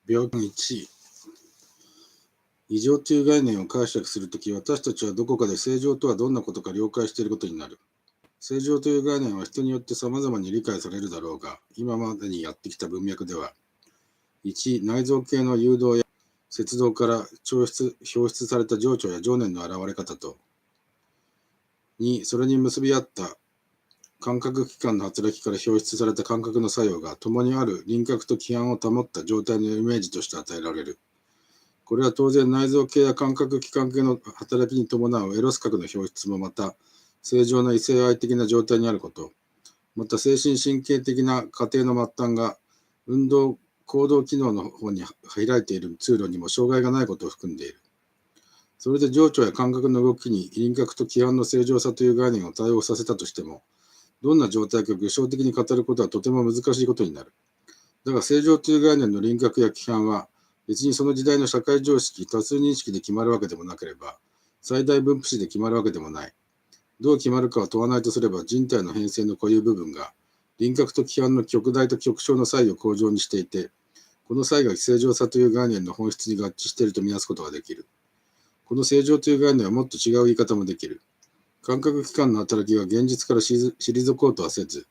病気1、異常という概念を解釈するとき、私たちはどこかで正常とはどんなことか了解していることになる。正常という概念は人によって様々に理解されるだろうが、今までにやってきた文脈では、1、内臓系の誘導や節動から表出された情緒や情念の現れ方と、2、それに結び合った感覚器官の働きから表出された感覚の作用が共にある輪郭と規範を保った状態のイメージとして与えられる。これは当然内臓系や感覚器官系の働きに伴うエロス核の表出もまた正常な異性愛的な状態にあること、また精神神経的な過程の末端が運動行動機能の方に開いている通路にも障害がないことを含んでいる。それで情緒や感覚の動きに輪郭と規範の正常さという概念を対応させたとしても、どんな状態か具象的に語ることはとても難しいことになる。だが正常という概念の輪郭や規範は、別にその時代の社会常識、多数認識で決まるわけでもなければ、最大分布子で決まるわけでもない。どう決まるかは問わないとすれば、人体の変性の固有部分が、輪郭と規範の極大と極小の差異を向上にしていて、この差異が正常さという概念の本質に合致しているとみなすことができる。この正常という概念はもっと違う言い方もできる。感覚器官の働きが現実から退こうとはせず、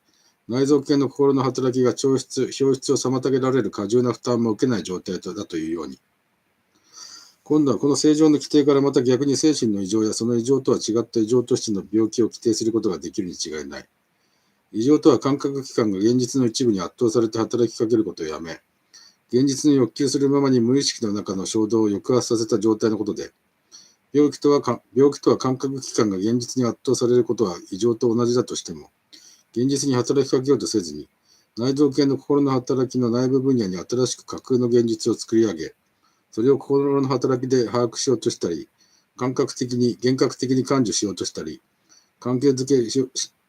内臓系の心の働きが表出を妨げられる過重な負担も受けない状態だというように、今度はこの正常の規定からまた逆に精神の異常やその異常とは違った異常としての病気を規定することができるに違いない。異常とは感覚器官が現実の一部に圧倒されて働きかけることをやめ、現実に欲求するままに無意識の中の衝動を抑圧させた状態のことで、病気とは感覚器官が現実に圧倒されることは異常と同じだとしても、現実に働きかけようとせずに、内臓系の心の働きの内部分野に新しく架空の現実を作り上げ、それを心の働きで把握しようとしたり、幻覚的に感受しようとしたり、関係づけし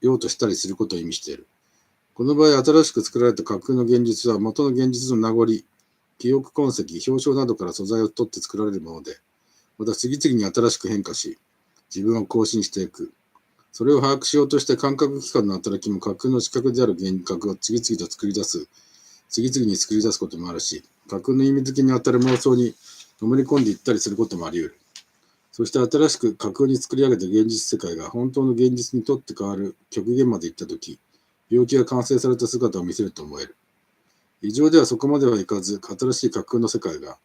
ようとしたりすることを意味している。この場合、新しく作られた架空の現実は元の現実の名残、記憶痕跡、表彰などから素材を取って作られるもので、また次々に新しく変化し、自分を更新していく。それを把握しようとして感覚器官の働きも架空の視覚である幻覚を次々に作り出すこともあるし、架空の意味付けにあたる妄想にのめり込んでいったりすることもあり得る。そして新しく架空に作り上げた現実世界が本当の現実にとって変わる極限まで行ったとき、病気が完成された姿を見せると思える。異常ではそこまではいかず、新しい架空の世界が、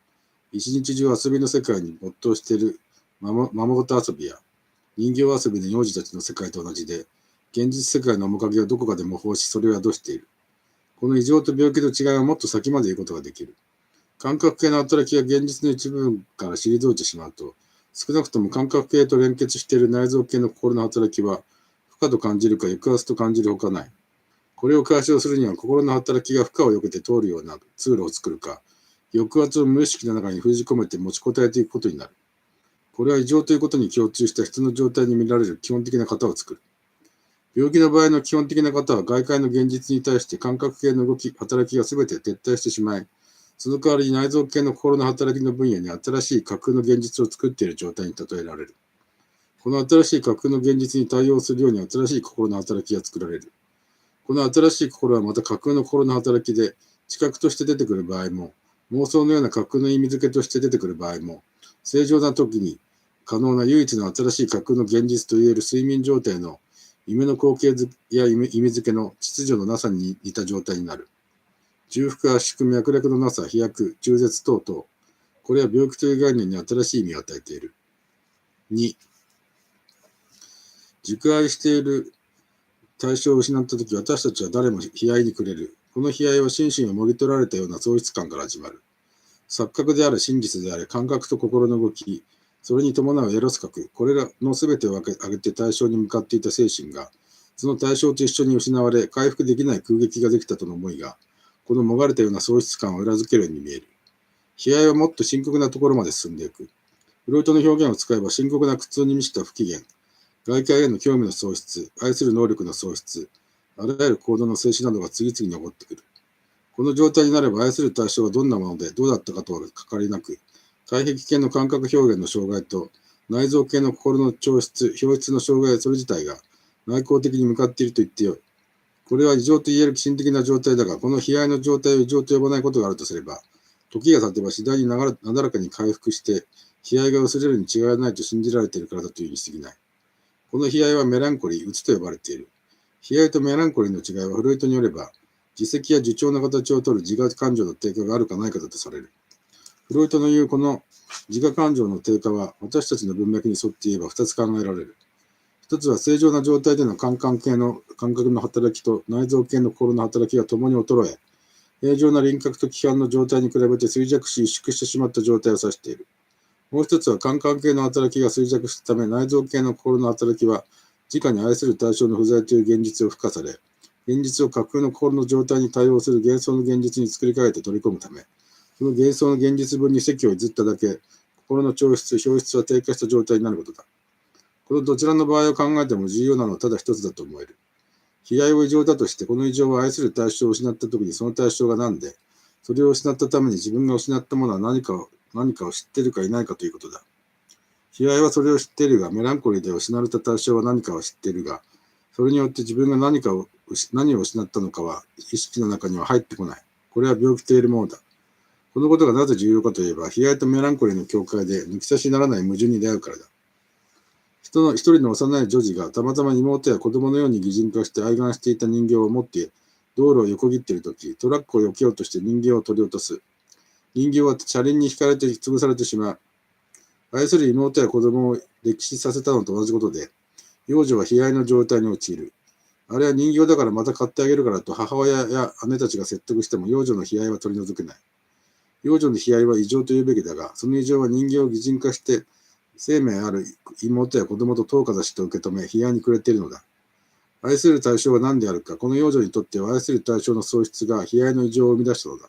一日中遊びの世界に没頭しているままごと遊びや、人形遊びの幼児たちの世界と同じで、現実世界の面影をどこかで模倣し、それを宿している。この異常と病気と違いはもっと先まで言うことができる。感覚系の働きが現実の一部分から退いてしまうと、少なくとも感覚系と連結している内臓系の心の働きは、負荷と感じるか抑圧と感じるほかない。これを解消するには、心の働きが負荷を避けて通るような通路を作るか、抑圧を無意識の中に封じ込めて持ちこたえていくことになる。これは異常ということに共通した人の状態に見られる基本的な型を作る。病気の場合の基本的な型は外界の現実に対して感覚系の働きが全て撤退してしまい、その代わりに内臓系の心の働きの分野に新しい架空の現実を作っている状態に例えられる。この新しい架空の現実に対応するように新しい心の働きが作られる。この新しい心はまた架空の心の働きで知覚として出てくる場合も、妄想のような架空の意味付けとして出てくる場合も、正常な時に可能な唯一の新しい架空の現実といえる睡眠状態の夢の光景や意味付けの秩序のなさに似た状態になる。重複、圧縮、脈絡のなさ、飛躍、中絶等々。これは病気という概念に新しい意味を与えている。2、熟愛している対象を失ったとき、私たちは誰も悲哀に暮れる。この悲哀は心身をもぎ取られたような喪失感から始まる。錯覚である真実であれ、感覚と心の動き、それに伴うエロス覚、これらのすべてを挙げて対象に向かっていた精神が、その対象と一緒に失われ、回復できない空撃ができたとの思いが、このもがれたような喪失感を裏付けるように見える。悲哀はもっと深刻なところまで進んでいく。フロイトの表現を使えば深刻な苦痛に満ちた不機嫌、外界への興味の喪失、愛する能力の喪失、あらゆる行動の静止などが次々に起こってくる。この状態になれば愛する対象はどんなものでどうだったかとは関わりなく、体壁系の感覚表現の障害と内臓系の心の表出の障害それ自体が内向的に向かっていると言ってよい。これは異常と言える寄進的な状態だが、この悲哀の状態を異常と呼ばないことがあるとすれば、時が経てば次第になだらかに回復して、悲哀が薄れるに違いないと信じられているからだというに過ぎない。この悲哀はメランコリー、鬱と呼ばれている。悲哀とメランコリーの違いはフロイトによれば、自責や自重の形をとる自我感情の低下があるかないかだとされる。フロイトの言うこの自我感情の低下は、私たちの文脈に沿って言えば2つ考えられる。一つは正常な状態での感覚の働きと内臓系の心の働きが共に衰え、平常な輪郭と規範の状態に比べて衰弱し萎縮してしまった状態を指している。もう一つは感覚系の働きが衰弱したため、内臓系の心の働きは、直に愛する対象の不在という現実を付加され、現実を架空の心の状態に対応する幻想の現実に作り変えて取り込むため、その幻想の現実分に席を譲っただけ、心の表出は低下した状態になることだ。このどちらの場合を考えても重要なのはただ一つだと思える。悲哀を異常だとして、この異常は愛する対象を失ったときにその対象が何で、それを失ったために自分が失ったものは何かを知っているかいないかということだ。悲哀はそれを知っているが、メランコリーで失われた対象は何かを知っているが、それによって自分が何を失ったのかは意識の中には入ってこない。これは病気と言えるものだ。このことがなぜ重要かといえば、悲哀とメランコリーの境界で抜き差しならない矛盾に出会うからだ。一人の幼い女児がたまたま妹や子供のように擬人化して愛玩していた人形を持って道路を横切っているとき、トラックを避けようとして人形を取り落とす。人形は車輪に引かれて潰されてしまう。愛する妹や子供を溺死させたのと同じことで、幼女は悲哀の状態に陥る。あれは人形だからまた買ってあげるからと母親や姉たちが説得しても幼女の悲哀は取り除けない。幼女の悲哀は異常と言うべきだが、その異常は人形を擬人化して生命ある妹や子供と等かざしと受け止め、悲哀に暮れているのだ。愛する対象は何であるか、この幼女にとっては愛する対象の喪失が悲哀の異常を生み出したのだ。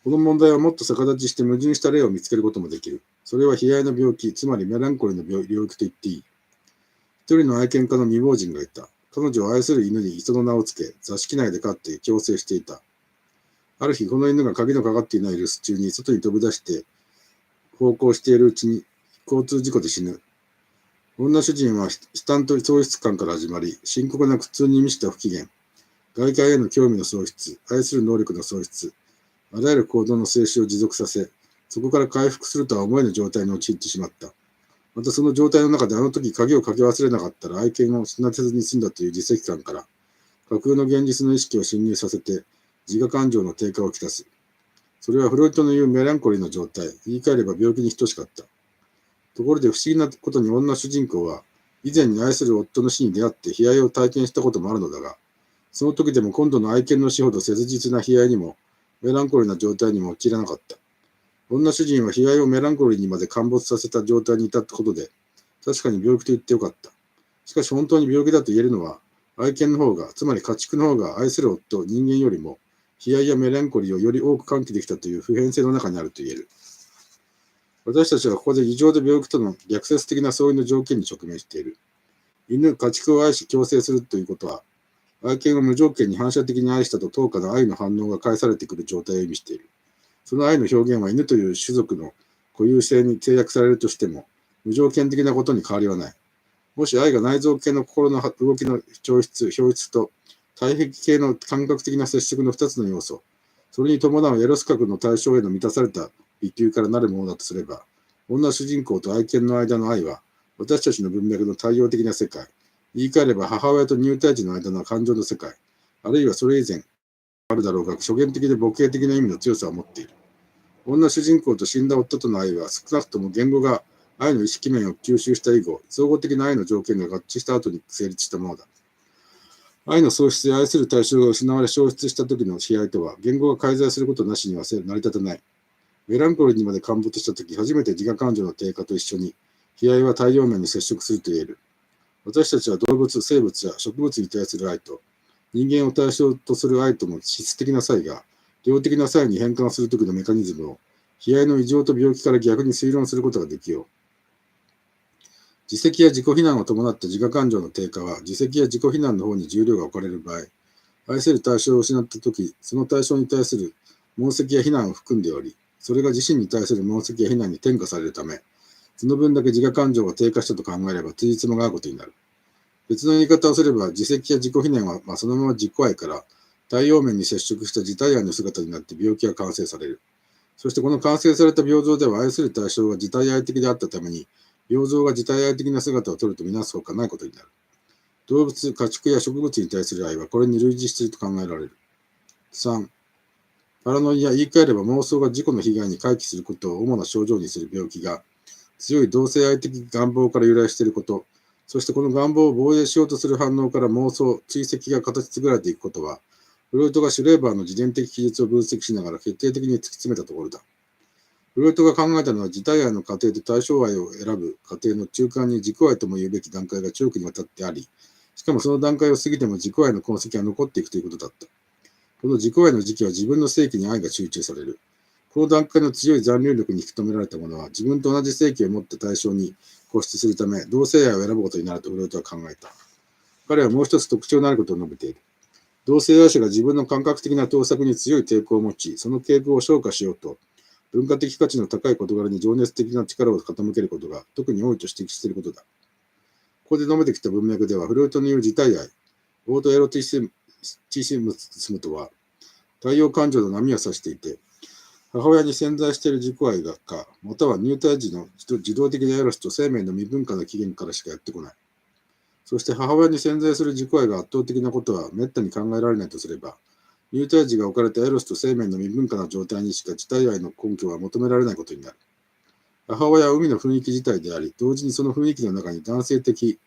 この問題はもっと逆立ちして矛盾した例を見つけることもできる。それは悲哀の病気、つまりメランコリーの領域と言っていい。一人の愛犬家の未亡人がいた。彼女は愛する犬に磯の名をつけ、座敷内で飼って矯正していた。ある日、この犬が鍵のかかっていない留守中に外に飛び出して奉公しているうちに交通事故で死ぬ。女主人は悲嘆と喪失感から始まり、深刻な苦痛に満ちた不機嫌、外界への興味の喪失、愛する能力の喪失、あらゆる行動の静止を持続させ、そこから回復するとは思えぬ状態に陥ってしまった。またその状態の中であの時鍵をかけ忘れなかったら愛犬を死なせずに済んだという自責感から、架空の現実の意識を侵入させて、自我感情の低下をきたす。それはフロイトの言うメランコリーの状態、言い換えれば病気に等しかった。ところで不思議なことに女主人公は、以前に愛する夫の死に出会って悲哀を体験したこともあるのだが、その時でも今度の愛犬の死ほど切実な悲哀にも、メランコリーな状態にも陥らなかった。女主人は悲哀をメランコリーにまで陥没させた状態に至ったことで、確かに病気と言ってよかった。しかし本当に病気だと言えるのは、愛犬の方が、つまり家畜の方が愛する夫、人間よりも、悲哀やメランコリーをより多く喚起できたという普遍性の中にあると言える。私たちはここで異常と病気との逆説的な相違の条件に直面している。犬、家畜を愛し共生するということは、愛犬を無条件に反射的に愛したと等価な愛の反応が返されてくる状態を意味している。その愛の表現は犬という種族の固有性に制約されるとしても、無条件的なことに変わりはない。もし愛が内臓系の心の動きの表出と体壁系の感覚的な接触の2つの要素、それに伴うエロス核の対象への満たされた利休からなるものだとすれば、女主人公と愛犬の間の愛は、私たちの文脈の対応的な世界、言い換えれば母親と乳胎児の間の感情の世界、あるいはそれ以前あるだろうが、諸言的で母系的な意味の強さを持っている。女主人公と死んだ夫との愛は、少なくとも言語が愛の意識面を吸収した以後、総合的な愛の条件が合致した後に成立したものだ。愛の喪失や愛する対象が失われ消失した時の悲哀とは、言語が介在することなしには成り立たない。メランコリーにまで陥没した時、初めて自我感情の低下と一緒に、悲哀は太陽面に接触すると言える。私たちは動物、生物や植物に対する愛と、人間を対象とする愛との質的な差異が、量的な差異に変換するときのメカニズムを、悲哀の異常と病気から逆に推論することができよう。自責や自己非難を伴った自我感情の低下は、自責や自己非難の方に重量が置かれる場合、愛する対象を失ったとき、その対象に対する問責や非難を含んでおり、それが自身に対する問責や非難に転嫁されるため、その分だけ自我感情が低下したと考えれば、辻褄が合うことになる。別の言い方をすれば、自責や自己非難は、そのまま自己愛から太陽面に接触した自体愛の姿になって病気が完成される。そしてこの完成された平像では愛する対象が自体愛的であったために、平像が自体愛的な姿を取るとみなすほかないことになる。動物、家畜や植物に対する愛はこれに類似していると考えられる。3、パラノイア、言い換えれば妄想が自己の被害に回帰することを主な症状にする病気が、強い同性愛的願望から由来していること、そしてこの願望を防衛しようとする反応から妄想、追跡が形作られていくことは、フロイトがシュレーバーの自伝的記述を分析しながら決定的に突き詰めたところだ。フロイトが考えたのは自体愛の過程と対象愛を選ぶ過程の中間に自己愛とも言うべき段階が長期にわたってあり、しかもその段階を過ぎても自己愛の痕跡が残っていくということだった。この自己愛の時期は自分の性器に愛が集中される。この段階の強い残留力に引き止められた者は自分と同じ性器を持った対象に固執するため同性愛を選ぶことになるとフロイトは考えた。彼はもう一つ特徴のあることを述べている。同性愛者が自分の感覚的な盗作に強い抵抗を持ち、その傾向を消化しようと、文化的価値の高い事柄に情熱的な力を傾けることが特に多いと指摘していることだ。ここで述べてきた文脈では、フロイトによる自体愛、オートエロティシムとは、太陽感情の波を指していて、母親に潜在している自己愛がか、または入胎時の自動的なエロスと生命の未分化の起源からしかやってこない。そして母親に潜在する自己愛が圧倒的なことは滅多に考えられないとすれば、入胎時が置かれたエロスと生命の未分化な状態にしか自体愛の根拠は求められないことになる。母親は海の雰囲気自体であり、同時にその雰囲気の中に男性的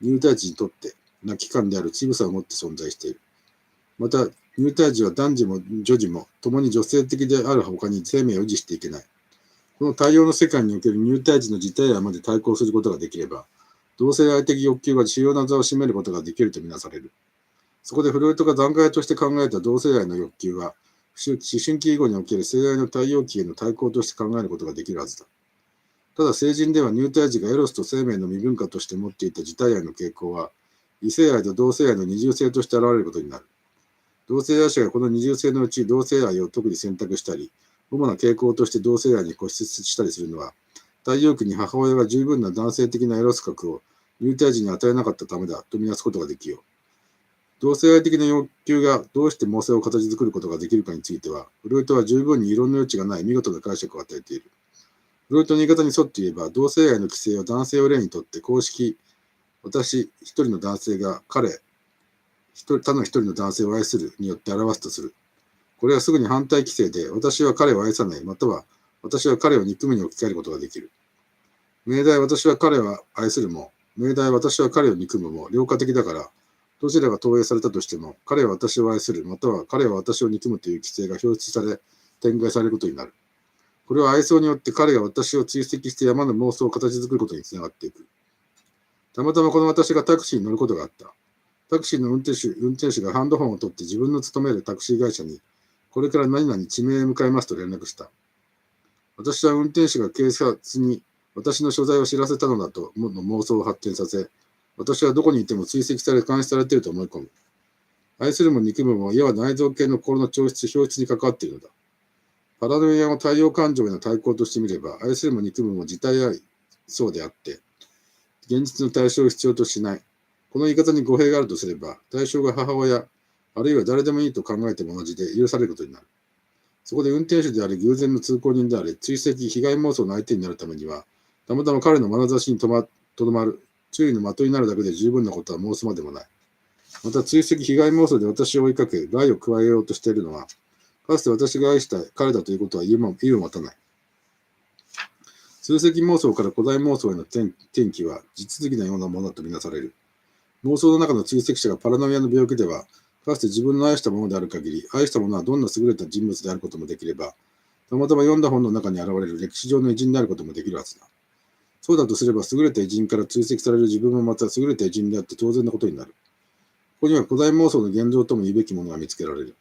入胎時にとってな器官である乳房を持って存在している。また、入胎時は男児も女児も共に女性的である他に生命を維持していけない。この対応の世界における入胎時の自体愛まで対抗することができれば、同性愛的欲求が主要な座を占めることができるとみなされる。そこでフロイトが段階として考えた同性愛の欲求は、思春期以後における性愛の対応期への対抗として考えることができるはずだ。ただ成人では入胎時がエロスと生命の未分化として持っていた自体愛の傾向は、異性愛と同性愛の二重性として現れることになる。同性愛者がこの二重性のうち同性愛を特に選択したり、主な傾向として同性愛に固執したりするのは、太陽期に母親が十分な男性的なエロス核を入胎時に与えなかったためだとみなすことができよう。同性愛的な欲求がどうして妄想を形作ることができるかについては、フロイトは十分に異論の余地がない見事な解釈を与えている。フロイトの言い方に沿って言えば、同性愛の規制は男性を例にとって公式、私一人の男性が他の一人の男性を愛するによって表すとする。これはすぐに反対規制で、私は彼を愛さない、または私は彼を憎むに置き換えることができる。命題私は彼を愛するも、命題私は彼を憎むも、両化的だから、どちらが投影されたとしても、彼は私を愛する、または彼は私を憎むという規制が表出され、展開されることになる。これは愛想によって彼が私を追跡して山の妄想を形作ることにつながっていく。たまたまこの私がタクシーに乗ることがあった。タクシーの運転手がハンドホンを取って自分の勤めるタクシー会社に、これから何々地名へ向かいますと連絡した。私は運転手が警察に私の所在を知らせたのだとの妄想を発展させ、私はどこにいても追跡され監視されていると思い込む。愛するも憎むも、いわば内臓系の心の表出に関わっているのだ。パラノイアを太陽感情への対抗としてみれば、愛するも憎むも自体愛そうであって、現実の対象を必要としない。この言い方に語弊があるとすれば、対象が母親、あるいは誰でもいいと考えても同じで許されることになる。そこで運転手であり、偶然の通行人であり、追跡、被害妄想の相手になるためには、たまたま彼の眼差しにとどまる、注意の的になるだけで十分なことは申すまでもない。また、追跡、被害妄想で私を追いかけ、害を加えようとしているのは、かつて私が愛した彼だということは言うまたない。数跡妄想から古代妄想への転機は、地続きのようなものだとみなされる。妄想の中の追跡者がパラノイアの病気では、かつて自分の愛したものである限り、愛したものはどんな優れた人物であることもできれば、たまたま読んだ本の中に現れる歴史上の偉人であることもできるはずだ。そうだとすれば、優れた偉人から追跡される自分もまた優れた偉人であって当然のことになる。ここには古代妄想の現状とも言うべきものが見つけられる。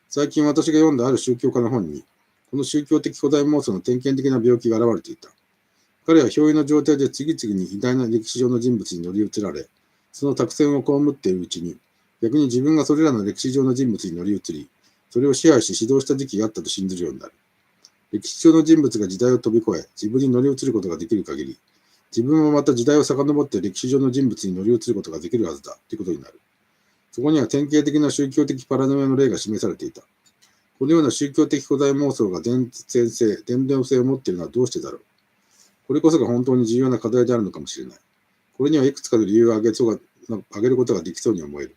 最近私が読んだある宗教家の本に、この宗教的古代妄想の典型的な病気が現れていた。彼は表意の状態で次々に偉大な歴史上の人物に乗り移られ、その託戦を被っているうちに、逆に自分がそれらの歴史上の人物に乗り移り、それを支配し指導した時期があったと信じるようになる。歴史上の人物が時代を飛び越え、自分に乗り移ることができる限り、自分もまた時代を遡って歴史上の人物に乗り移ることができるはずだということになる。そこには典型的な宗教的パラノイアの例が示されていた。このような宗教的古代妄想が伝統性を持っているのはどうしてだろう。これこそが本当に重要な課題であるのかもしれない。これにはいくつかの理由を挙げることができそうに思える。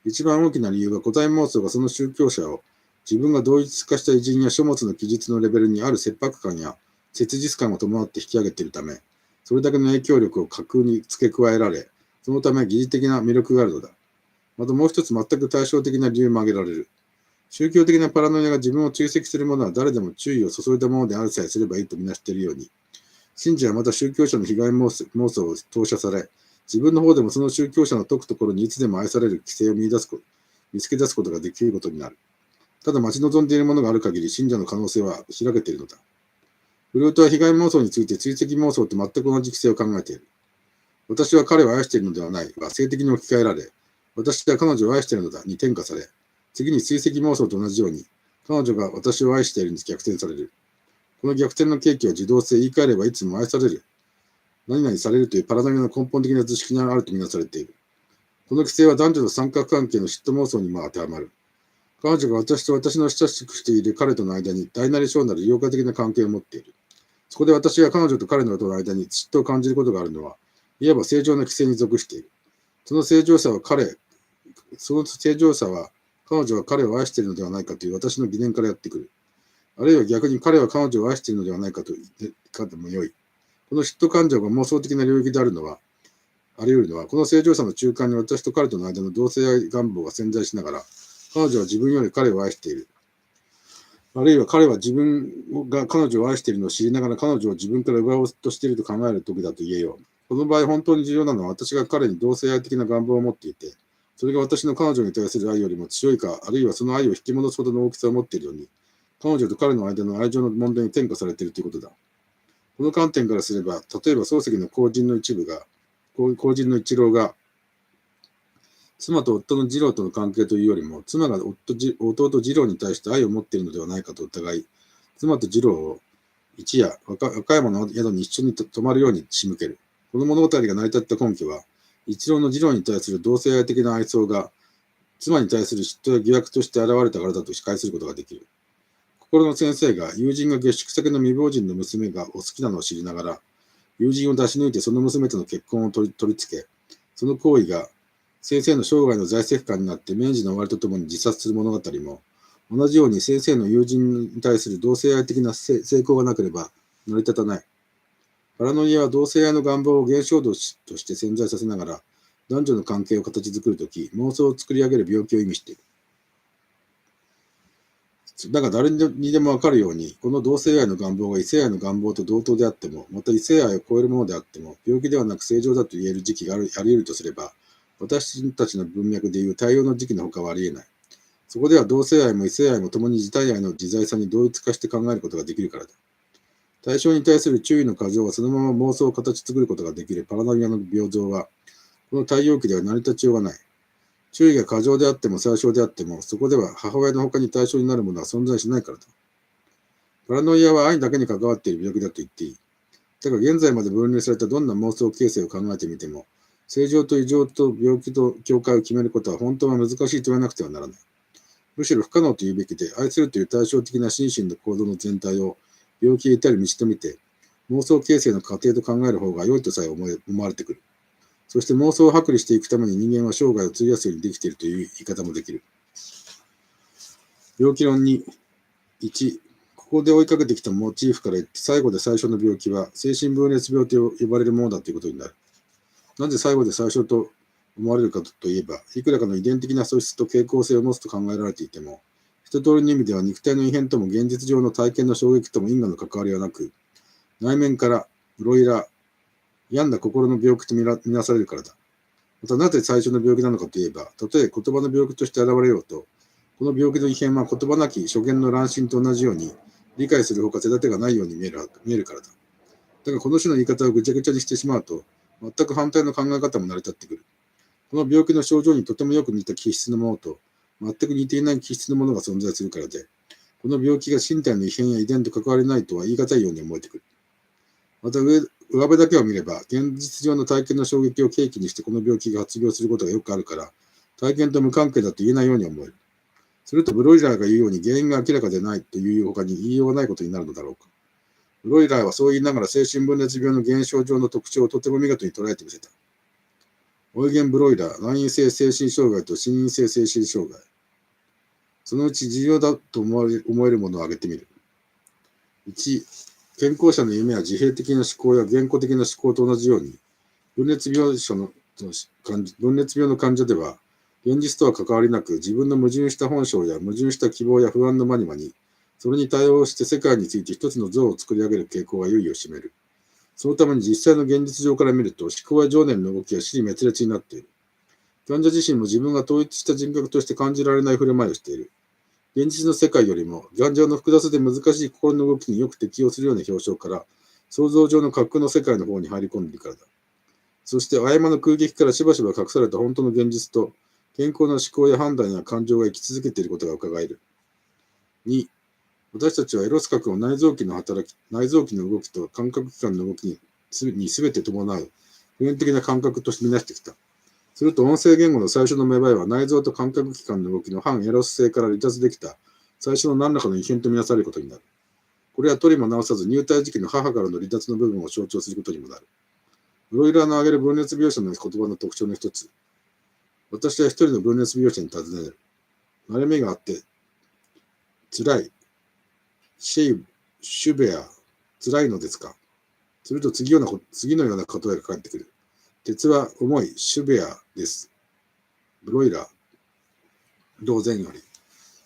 一番大きな理由は古代妄想がその宗教者を自分が同一化した偉人や書物の記述のレベルにある切迫感や切実感を伴って引き上げているため、それだけの影響力を架空に付け加えられ、そのため疑似的な魅力があるのだ。またもう一つ全く対照的な理由も挙げられる。宗教的なパラノイアが自分を追跡する者は誰でも注意を注いだものであるさえすればいいとみなしているように、信者はまた宗教者の被害妄想を投射され、自分の方でもその宗教者の説くところにいつでも愛される規制を見つけ出すことができることになる。ただ待ち望んでいるものがある限り信者の可能性は開けているのだ。フルートは被害妄想について追跡妄想と全く同じ規制を考えている。私は彼を愛しているのではないが性的に置き換えられ、私は彼女を愛しているのだに転化され、次に追跡妄想と同じように、彼女が私を愛しているに逆転される。この逆転の契機は自動性、言い換えればいつも愛される、何々されるというパラダイムの根本的な図式にあるとみなされている。この規制は男女の三角関係の嫉妬妄想にも当てはまる。彼女が私と私の親しくしている彼との間に大なり小なる良化的な関係を持っている。そこで私が彼女と彼の間に嫉妬を感じることがあるのは、いわば正常な規制に属している。その正常さは彼は彼を愛しているのではないかという私の疑念からやってくる。あるいは逆に彼は彼女を愛しているのではないかと言ってもよい。この嫉妬感情が妄想的な領域であり得るのは、この正常さの中間に私と彼との間の同性愛願望が潜在しながら、彼女は自分より彼を愛している。あるいは彼は自分が彼女を愛しているのを知りながら彼女を自分から奪おうとしていると考える時だと言えよう。この場合、本当に重要なのは私が彼に同性愛的な願望を持っていて、それが私の彼女に対する愛よりも強いか、あるいはその愛を引き戻すほどの大きさを持っているように、彼女と彼の間の愛情の問題に転化されているということだ。この観点からすれば、例えば漱石の後人の一郎が、妻と夫の次郎との関係というよりも、妻が弟次郎に対して愛を持っているのではないかと疑い、妻と次郎を一夜、和歌山の宿に一緒に泊まるように仕向ける。この物語が成り立った根拠は、一郎の次郎に対する同性愛的な愛想が、妻に対する嫉妬や疑惑として現れたからだと解することができる。心の先生が友人が下宿先の未亡人の娘がお好きなのを知りながら、友人を出し抜いてその娘との結婚を取り付け、その行為が先生の生涯の在籍感になって明治の終わりとともに自殺する物語も、同じように先生の友人に対する同性愛的な成功がなければ成り立たない。パラノイアは同性愛の願望を現象度として潜在させながら、男女の関係を形作るとき、妄想を作り上げる病気を意味している。だが誰にでもわかるように、この同性愛の願望が異性愛の願望と同等であっても、また異性愛を超えるものであっても、病気ではなく正常だと言える時期があり得るとすれば、私たちの文脈でいう対応の時期のほかはあり得ない。そこでは同性愛も異性愛も共に自体愛の自在さに同一化して考えることができるからだ。対象に対する注意の過剰はそのまま妄想を形作ることができるパラノイアの平等は、この対応期では成り立ちようがない。注意が過剰であっても最小であっても、そこでは母親の他に対象になるものは存在しないからだ。パラノイアは愛だけに関わっている病気だと言っていい。だが現在まで分類されたどんな妄想形成を考えてみても、正常と異常と病気と境界を決めることは本当は難しいと言わなくてはならない。むしろ不可能と言うべきで、愛するという対照的な心身の行動の全体を病気へ至る道と見て、妄想形成の過程と考える方が良いとさえ思われてくる。そして妄想を剥離していくために人間は生涯を費やすようにできているという言い方もできる。病気論に1、ここで追いかけてきたモチーフから言って最後で最初の病気は精神分裂病と呼ばれるものだということになる。なぜ最後で最初と思われるかといえば、いくらかの遺伝的な素質と傾向性を持つと考えられていても、一通りの意味では肉体の異変とも現実上の体験の衝撃とも因果の関わりはなく、内面からうろいら病んだ心の病気とみなされるからだ。またなぜ最初の病気なのかといえば、たとえ言葉の病気として現れようと、この病気の異変は言葉なき初見の乱心と同じように、理解するほか手立てがないように見えるからだ。だがこの種の言い方をぐちゃぐちゃにしてしまうと、全く反対の考え方も成り立ってくる。この病気の症状にとてもよく似た気質のものと、全く似ていない気質のものが存在するからで、この病気が身体の異変や遺伝と関わりないとは言い難いように思えてくる。また上辺だけを見れば、現実上の体験の衝撃を契機にしてこの病気が発病することがよくあるから、体験と無関係だと言えないように思える。するとブロイラーが言うように原因が明らかでないという他に言いようがないことになるのだろうか。ブロイラーはそう言いながら精神分裂病の現象上の特徴をとても見事に捉えてみせた。オイゲン・ブロイラー、難因性精神障害と心因性精神障害。そのうち重要だと思えるものを挙げてみる。1、健康者の夢は自閉的な思考や言語的な思考と同じように、分裂病の患者では、現実とは関わりなく、自分の矛盾した本性や矛盾した希望や不安のマニマに、それに対応して世界について一つの像を作り上げる傾向が優位を占める。そのために実際の現実上から見ると、思考や情念の動きは死に滅裂になっている。患者自身も自分が統一した人格として感じられない振る舞いをしている。現実の世界よりも、患者の複雑で難しい心の動きによく適応するような表象から、想像上の架空の世界の方に入り込んでいるからだ。そして、誤の空撃からしばしば隠された本当の現実と、健康な思考や判断や感情が生き続けていることが伺える。2、私たちはエロス核を内臓器の動きと感覚器官の動きに全て伴う普遍的な感覚として見なしてきた。すると音声言語の最初の芽生えは内臓と感覚器官の動きの反エロス性から離脱できた最初の何らかの異変とみなされることになる。これは取りも直さず入隊時期の母からの離脱の部分を象徴することにもなる。ブロイラーの挙げる分裂描写の言葉の特徴の一つ。私は一人の分裂描写に尋ねる。慣れ目があって、辛い。シュベア、辛いのですか。すると次のような例えが返ってくる。鉄は重い、シュベアです。ブロイラー、同前より。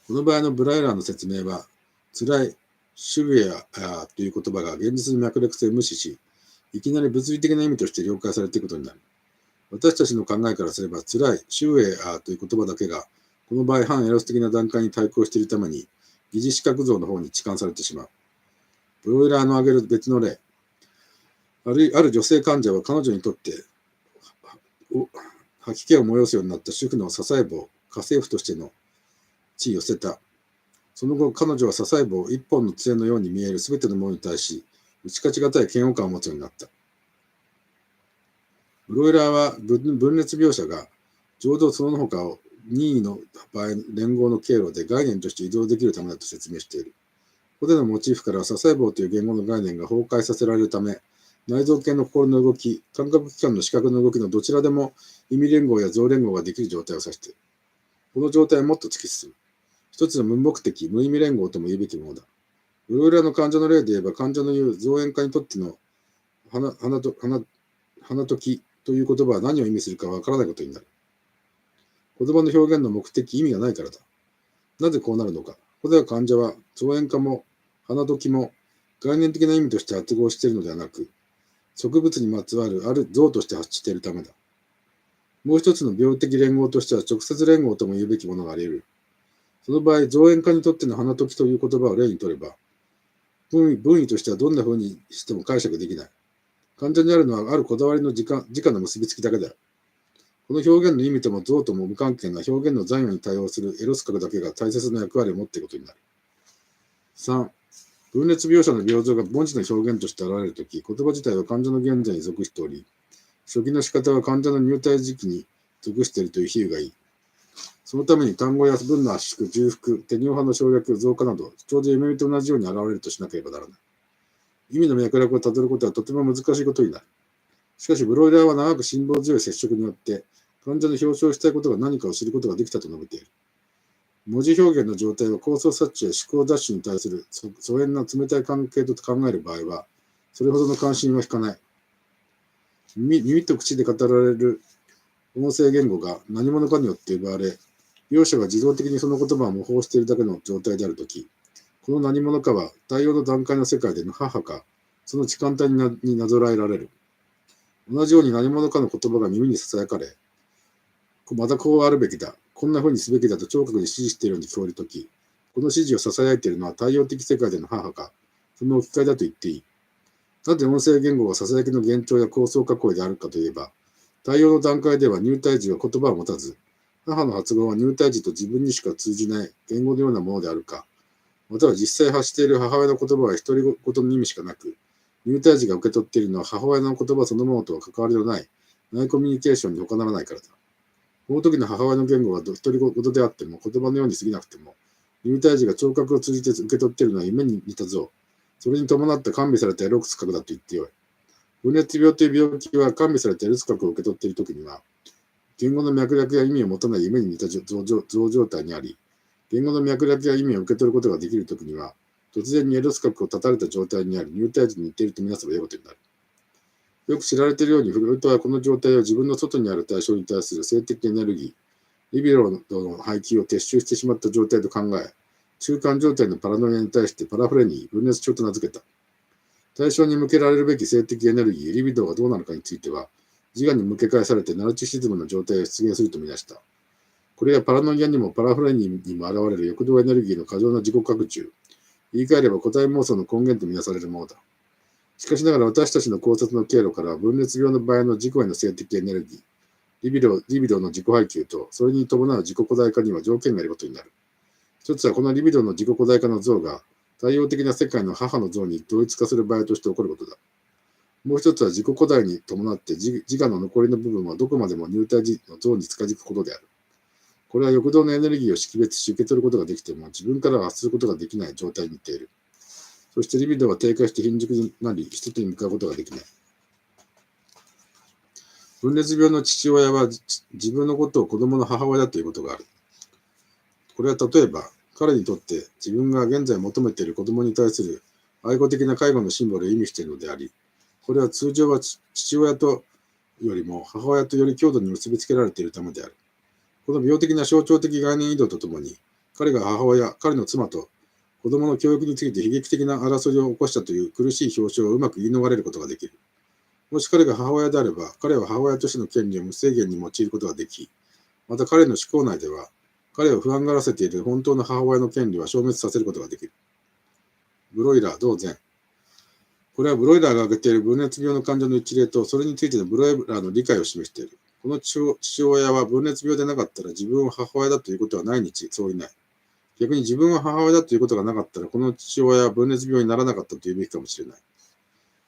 この場合のブロイラーの説明は、辛い、シュベアという言葉が現実の脈絡性を無視し、いきなり物理的な意味として了解されていることになる。私たちの考えからすれば、辛い、シュベアという言葉だけが、この場合反エロス的な段階に対抗しているために、疑似視覚像の方に置換されてしまう。ブロイラーの挙げる別の例。ある女性患者は彼女にとって吐き気を催すようになった主婦の支え棒、家政婦としての地位を捨てた。その後、彼女は支え棒、一本の杖のように見えるすべてのものに対し、打ち勝ちがたい嫌悪感を持つようになった。ブロイラーは分裂描写が、浄土その他を任意の場合連合の経路で概念として移動できるためだと説明している。ここでのモチーフから支え棒という言語の概念が崩壊させられるため、内臓系の心の動き、感覚器官の視覚の動きのどちらでも意味連合や像連合ができる状態を指している。この状態はもっと突き進む。一つの無目的、無意味連合とも言うべきものだ。ブロイラーの患者の例で言えば、患者の言う造園家にとっての花時という言葉は何を意味するかわからないことになる。言葉の表現の目的、意味がないからだ。なぜこうなるのか。ここでは患者は造園家も花時も概念的な意味として発合しているのではなく、植物にまつわるある像として発しているためだ。もう一つの病的連合としては直接連合とも言うべきものがあり得る。その場合、造園家にとっての花時という言葉を例にとれば、分位としてはどんな風にしても解釈できない。患者にあるのはあるこだわりの直の結びつきだけだ。この表現の意味とも像とも無関係な表現の残余に対応するエロス核だけが大切な役割を持っていることになる。3、分裂描写の描像が文字の表現として現れるとき、言葉自体は患者の現在に属しており、初期の仕方は患者の入隊時期に属しているという比喩がいい。そのために単語や文の圧縮、重複、手に派の省略、増加など、ちょうど夢見と同じように現れるとしなければならない。意味の脈絡をたどることはとても難しいことになる。しかし、ブロイラーは長く辛抱強い接触によって、患者の表彰したいことが何かを知ることができたと述べている。文字表現の状態は構想察知や思考ダッシュに対する疎遠な冷たい関係と考える場合は、それほどの関心は引かない。耳と口で語られる音声言語が何者かによって奪われ、描写が自動的にその言葉を模倣しているだけの状態であるとき、この何者かは対応の段階の世界での母か、その時間帯になぞらえられる。同じように何者かの言葉が耳に囁かれ、またこうあるべきだ、こんな風にすべきだと聴覚に指示しているように聞こえるとき、この指示を囁いているのは対応的世界での母か、その置き換えだと言っていい。なぜ音声言語が囁きの幻聴や構想囲いであるかといえば、対応の段階では入隊時は言葉を持たず、母の発語は入隊時と自分にしか通じない言語のようなものであるか、または実際発している母親の言葉は独り言の意味しかなく、入隊時が受け取っているのは母親の言葉そのものとは関わりのない内コミュニケーションに他ならないからだ。この時の母親の言語が独り言であっても、言葉のように過ぎなくても、入胎児が聴覚を通じて受け取っているのは夢に似た像、それに伴って完備されたエロス核だと言ってよい。分裂病という病気は完備されたエロス核を受け取っている時には、言語の脈絡や意味を持たない夢に似た像状態にあり、言語の脈絡や意味を受け取ることができる時には、突然にエロス核を断たれた状態にある入胎児に似ているとみなせばよいことになる。よく知られているように、フロイトはこの状態を自分の外にある対象に対する性的エネルギー、リビロの配給を撤収してしまった状態と考え、中間状態のパラノイアに対してパラフレニー、分裂症と名付けた。対象に向けられるべき性的エネルギー、リビドーがどうなるかについては、自我に向け返されてナルチシズムの状態を出現するとみなした。これはパラノイアにもパラフレニーにも現れる欲動エネルギーの過剰な自己拡充、言い換えれば個体妄想の根源とみなされるものだ。しかしながら私たちの考察の経路から分裂病の場合の自己への性的エネルギー、リビドーの自己配給とそれに伴う自己古代化には条件がいることになる。一つはこのリビドーの自己古代化の像が対応的な世界の母の像に同一化する場合として起こることだ。もう一つは自己古代に伴って自我の残りの部分はどこまでも入体児の像に近づくことである。これは欲動のエネルギーを識別し受け取ることができても自分からは発することができない状態に似ている。そしてリビドーは低下して貧弱になり、人とに向かうことができない。分裂病の父親は自分のことを子供の母親だということがある。これは例えば、彼にとって自分が現在求めている子供に対する愛護的な介護のシンボルを意味しているのであり、これは通常は父親とよりも母親とより強度に結びつけられているためである。この病的な象徴的概念移動とともに、彼が母親、彼の妻と子供の教育について悲劇的な争いを起こしたという苦しい表彰をうまく言い逃れることができる。もし彼が母親であれば、彼は母親としての権利を無制限に用いることができ、また彼の思考内では、彼を不安がらせている本当の母親の権利は消滅させることができる。ブロイラー同然。これはブロイラーが挙げている分裂病の患者の一例と、それについてのブロイラーの理解を示している。この父親は分裂病でなかったら自分は母親だということはないに相違ない。逆に自分は母親だということがなかったら、この父親は分裂病にならなかったというべきかもしれない。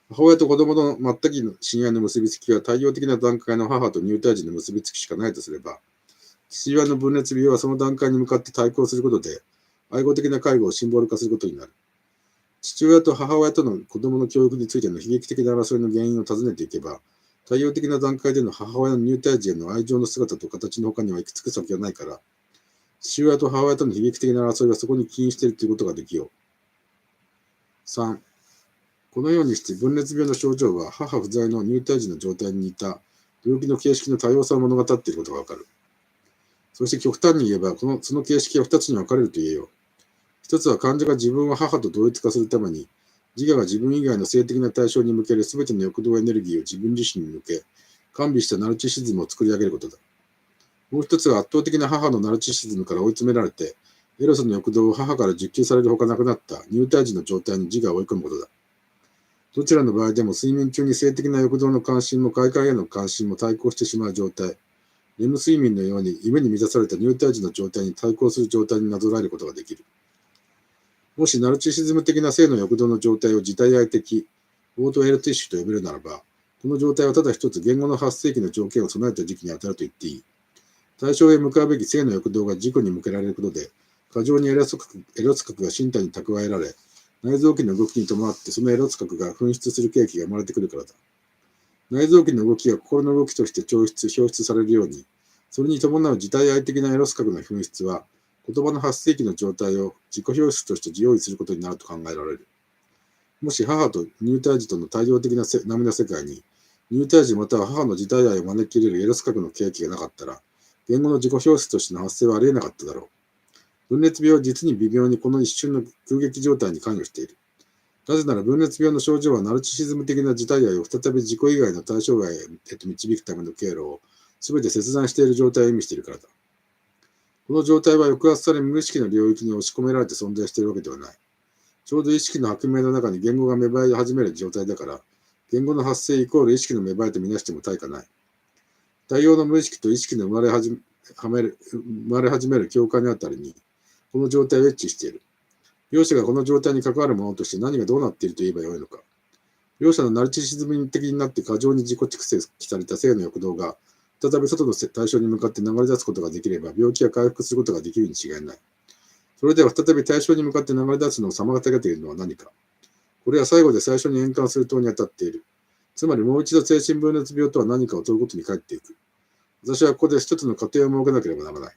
母親と子供の全くの親愛の結びつきは対応的な段階の母と入胎児の結びつきしかないとすれば、父親の分裂病はその段階に向かって対抗することで、愛護的な介護をシンボル化することになる。父親と母親との子供の教育についての悲劇的な争いの原因を尋ねていけば、対応的な段階での母親の入胎児への愛情の姿と形の他には行き着く先はないから、父親と母親との悲劇的な争いはそこに起因しているということができよう。3. このようにして分裂病の症状は母不在の入胎児の状態に似た病気の形式の多様さを物語っていることがわかる。そして極端に言えば、その形式は2つに分かれると言えよう。一つは患者が自分を母と同一化するために、自我が自分以外の性的な対象に向けるすべての欲動エネルギーを自分自身に向け、完備したナルチシズムを作り上げることだ。もう一つは圧倒的な母のナルチシズムから追い詰められて、エロスの欲動を母から受給されるほかなくなった入胎児の状態に自我を追い込むことだ。どちらの場合でも睡眠中に性的な欲動の関心も快感への関心も対抗してしまう状態、レム睡眠のように夢に満たされた入胎児の状態に対抗する状態になぞらえることができる。もしナルチシズム的な性の欲動の状態を自体愛的、オートエロティッシュと呼べるならば、この状態はただ一つ言語の発生期の条件を備えた時期に当たると言っていい。対象へ向かうべき性の欲動が自己に向けられることで、過剰にエロス核が身体に蓄えられ、内臓器の動きに伴ってそのエロス核が噴出する契機が生まれてくるからだ。内臓器の動きが心の動きとして表出されるように、それに伴う自体愛的なエロス核の噴出は、言葉の発生期の状態を自己表出として用意することになると考えられる。もし母と入胎児との対応的な波な世界に、入胎児または母の自体愛を招き入れるエロス核の契機がなかったら、言語の自己表出としての発生はありえなかっただろう。分裂病は実に微妙にこの一瞬の空撃状態に関与している。なぜなら分裂病の症状はナルチシズム的な自体愛を再び自己以外の対象外へと導くための経路を全て切断している状態を意味しているからだ。この状態は抑圧され無意識の領域に押し込められて存在しているわけではない。ちょうど意識の白明の中に言語が芽生え始める状態だから、言語の発生イコール意識の芽生えとみなしても大化ない。対応の無意識と意識の生まれ始める境界のあたりに、この状態をエッチしている。両者がこの状態に関わるものとして何がどうなっていると言えばよいのか。両者のナルチシズム的になって過剰に自己蓄積された性の欲動が、再び外の対象に向かって流れ出すことができれば、病気は回復することができるに違いない。それでは再び対象に向かって流れ出すのを妨げているのは何か。これは最後で最初に変換する塔に当たっている。つまりもう一度精神分裂病とは何かを問うことに帰っていく。私はここで一つの過程を設けなければならない。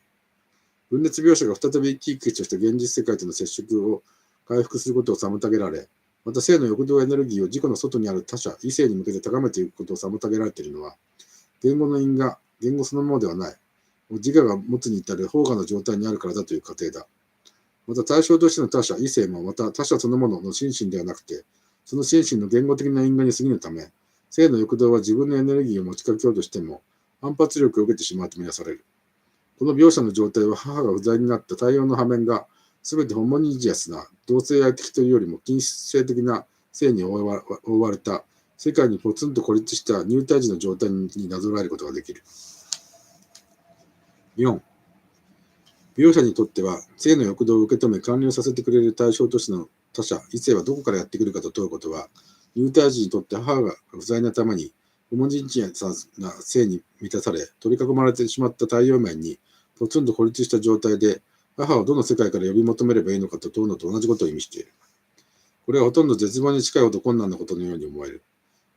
分裂描写が再び生き生きとした現実世界との接触を回復することを妨げられ、また性の欲動エネルギーを自己の外にある他者、異性に向けて高めていくことを妨げられているのは、言語の因果、言語そのものではない。自我が持つに至る放我の状態にあるからだという過程だ。また対象としての他者、異性もまた他者そのものの心身ではなくて、その心身の言語的な因果に過ぎぬため、性の欲動は自分のエネルギーを持ちかけようとしても、反発力を受けてしまうとみなされる。この描写の状態は母が不在になった太陽の破面が、すべてホモニジアスな同性愛的というよりも近親性的な性に覆われた世界にポツンと孤立した入胎児の状態になぞらえることができる。4. 描写にとっては、性の欲動を受け止め完了させてくれる対象としての他者、異性はどこからやってくるかと問うことは、入胎児にとって母が不在なために、ホモジンチアな性に満たされ、取り囲まれてしまった太陽面に、ポツンと孤立した状態で、母をどの世界から呼び求めればいいのかと問うのと同じことを意味している。これはほとんど絶望に近いほど困難なことのように思える。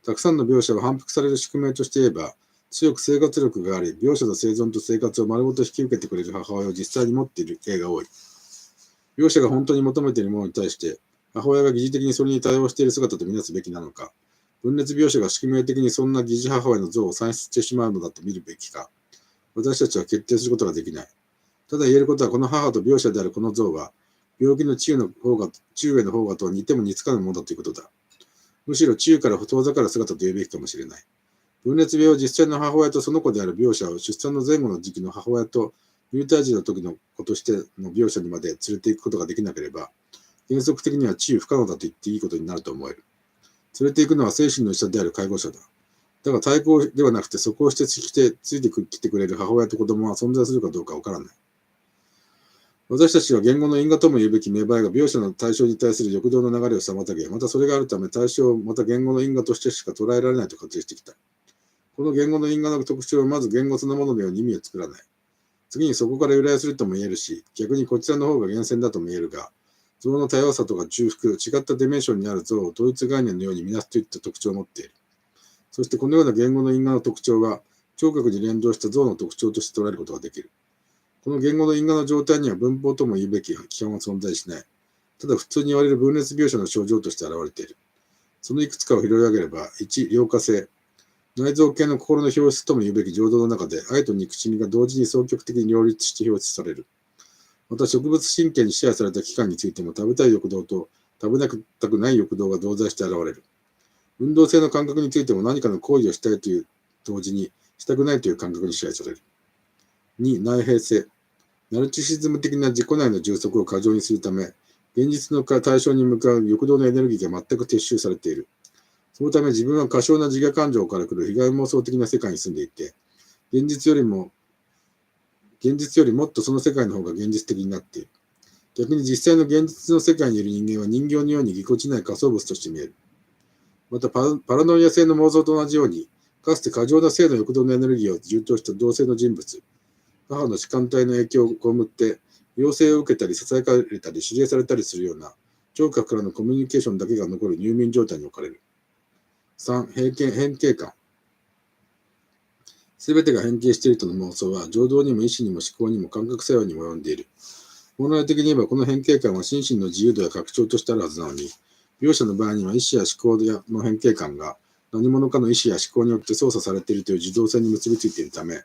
たくさんの描写は反復される宿命として言えば、強く生活力があり、描写の生存と生活を丸ごと引き受けてくれる母親を実際に持っている例が多い。描写が本当に求めているものに対して、母親が疑似的にそれに対応している姿とみなすべきなのか、分裂描写が宿命的にそんな疑似母親の像を産出してしまうのだと見るべきか、私たちは決定することができない。ただ言えることは、この母と描写であるこの像は、病気の治癒の方が、治癒への方がとは似ても似つかぬものだということだ。むしろ治癒から遠ざかる姿と言うべきかもしれない。分裂病を実際の母親とその子である描写を出産の前後の時期の母親と入胎時の時の子としての描写にまで連れて行くことができなければ、原則的には治癒不可能だと言っていいことになると思える。連れて行くのは精神の医者である介護者だ。だが対抗ではなくて、そこをしてついてきてくれる母親と子供は存在するかどうかわからない。私たちは言語の因果とも言うべき芽生えが描写の対象に対する欲動の流れを妨げ、またそれがあるため対象をまた言語の因果としてしか捉えられないと仮定してきた。この言語の因果の特徴はまず言語そのもののように意味を作らない。次にそこから由来するとも言えるし、逆にこちらの方が源泉だとも言えるが、像の多様さとか重複、違ったディメンションにある像を統一概念のように見なすといった特徴を持っている。そしてこのような言語の因果の特徴は、聴覚に連動した像の特徴として捉えることができる。この言語の因果の状態には文法とも言うべき規範は存在しない。ただ普通に言われる分裂描写の症状として現れている。そのいくつかを拾い上げれば、1、良化性。内臓系の心の表出とも言うべき情動の中で、愛と憎しみが同時に双極的に両立して表出される。また植物神経に支配された器官についても、食べたい欲動と食べたくない欲動が同在して現れる。運動性の感覚についても何かの行為をしたいという同時に、したくないという感覚に支配される。2、内閉性。ナルチシズム的な自己内の充足を過剰にするため、現実の対象に向かう欲動のエネルギーが全く撤収されている。そのため自分は過小な自我感情から来る被害妄想的な世界に住んでいて、現実よりもっとその世界の方が現実的になっている。逆に実際の現実の世界にいる人間は人形のようにぎこちない仮想物として見える。またパラノイア性の妄想と同じように、かつて過剰な性の欲動のエネルギーを充当した同性の人物、母の主観体の影響を被って、要請を受けたり、支えかれたり、指令されたりするような、聴覚からのコミュニケーションだけが残る入眠状態に置かれる。3、変形感。すべてが変形しているとの妄想は、情動にも意志にも思考にも感覚作用にも及んでいる。本来的に言えば、この変形感は心身の自由度や拡張としてあるはずなのに、描写の場合には意志や思考の変形感が何者かの意志や思考によって操作されているという自動性に結びついているため、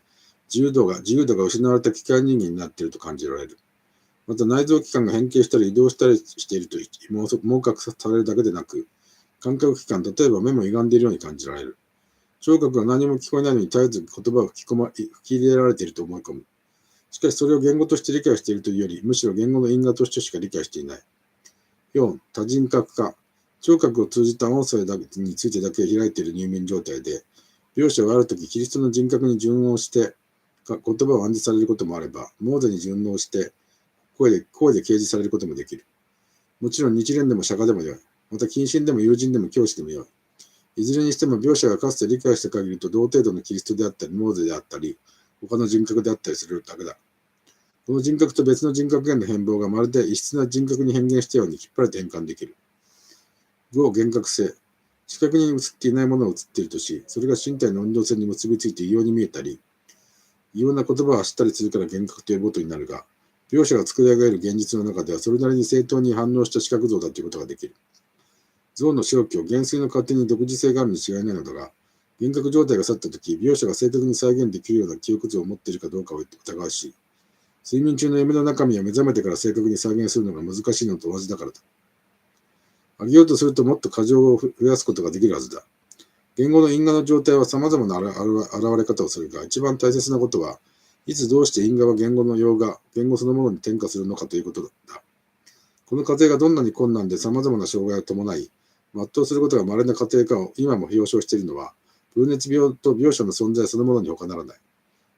自由度が失われた機械人間になっていると感じられる。また内臓器官が変形したり移動したりしていると妄覚されるだけでなく、感覚器官、例えば目も歪んでいるように感じられる。聴覚が何も聞こえないのに絶えず言葉を吹き入れられていると思い込む。しかしそれを言語として理解しているというより、むしろ言語の因果としてしか理解していない。4、多人格化。聴覚を通じた音声についてだけ開いている入眠状態で、描写はあるときキリストの人格に順応して言葉を暗示されることもあれば、モーゼに順応して声で掲示されることもできる。もちろん日蓮でも釈迦でもよい。また近親でも友人でも教師でもよい。いずれにしても描写がかつて理解した限りと同程度のキリストであったり、モーゼであったり、他の人格であったりするだけだ。この人格と別の人格への変貌がまるで異質な人格に変幻したように引っ張れて変換できる。5、幻覚性。視覚に映っていないものを映っているとし、それが身体の運動線に結びついて異様に見えたり、異様な言葉を発したりするから幻覚と呼ぶことになるが、描写が作り上げる現実の中ではそれなりに正当に反応した視覚像だということができる。像の正気を原水の過程に独自性があるに違いないのだが、幻覚状態が去ったとき、描写が正確に再現できるような記憶像を持っているかどうかを疑うし、睡眠中の夢の中身を目覚めてから正確に再現するのが難しいのと同じだからだ。上げようとするともっと過剰を増やすことができるはずだ。言語の因果の状態は様々な現れ方をするが、一番大切なことは、いつどうして因果は言語の用が言語そのものに転化するのかということだ。この過程がどんなに困難で様々な障害を伴い、全うすることが稀な過程かを今も表彰しているのは、ブルネツ病と描写の存在そのものに他ならない。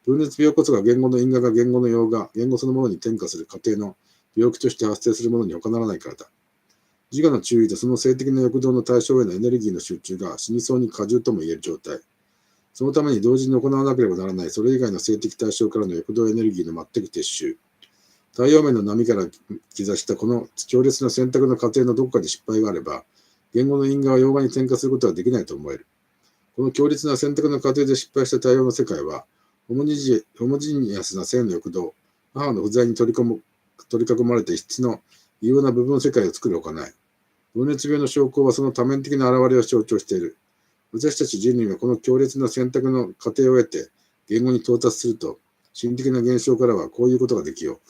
ブルネツ病こそが言語の因果が言語の用が言語そのものに転化する過程の病気として発生するものに他ならないからだ。自我の注意とその性的な欲動の対象へのエネルギーの集中が死にそうに過重とも言える状態。そのために同時に行わなければならないそれ以外の性的対象からの欲動エネルギーの全く撤収。太陽面の波から兆したこの強烈な選択の過程のどこかで失敗があれば、言語の因果は用語に転化することはできないと思える。この強烈な選択の過程で失敗した太陽の世界は、ホモジニアスな性の欲動、母の不在に取り囲まれた異質の異様な部分世界を作るほかない。情熱病の証拠はその多面的な現れを象徴している。私たち人類がこの強烈な選択の過程を得て言語に到達すると、心的な現象からはこういうことができよう。